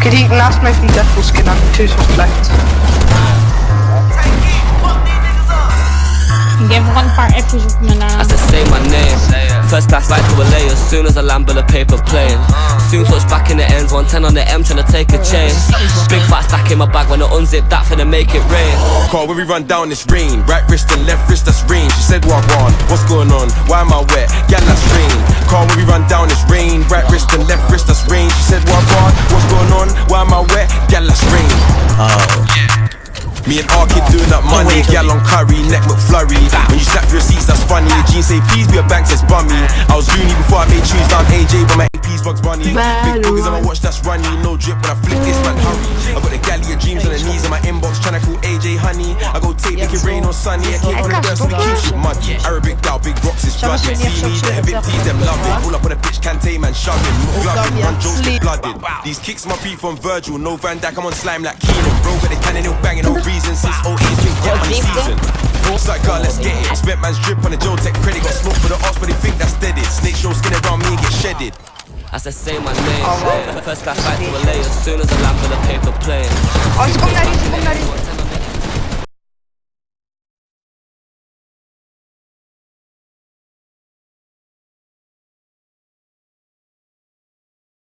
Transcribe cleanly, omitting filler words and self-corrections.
Could he last make the Deathful skin on 2 shots left? Give one part episode na lang. I said say my name. First class back to LA as soon as I land with a paper plane. Soon touch back in the ends, 110 on the M tryna take a chance. Big fat stack in my bag when I unzip that finna make it rain. Car when we run down this rain, right wrist and left wrist that's rain. She said what on, what's going on, why am I wet, gal that's rain. Car when we run down this rain, right wrist and left wrist that's rain. She said what on, what's going on, why am I wet, gal that's rain. Me and R kid doing up money, gal on curry, neck McFlurry. When you slap your receipts, that's funny. Jeans say please be a bank, says bummy. I was loony before I made tunes down AJ, but my AP's Bugs Bunny. Big boogers on my watch, that's runny. No drip when I flip this man, hurry. I got the galley of dreams on the knees in my inbox, tryna call AJ honey. I go tape, make it rain on sunny. I came from the dirt, so we keep shit muddy. Arabic gal, big rocks is flooded. See me, the heavy teeth, them love it. Pull up on the pitch, Kante man shoving. Gloving, run jokes, get blooded. These kicks my beef from Virgil, no Van Dijk, I'm on slime like Keenan. Bro, got the cannon, no banging, no reason since 08. Get on season. Like God, let's get it. Spent man's drip on the Joe Tech credit. Got smoke for the ops, but they think that's deaded. Snake show skin around me and get shedded. I said say my name. First class back to LA as soon as I land with a paper plane. Oh, it's gone,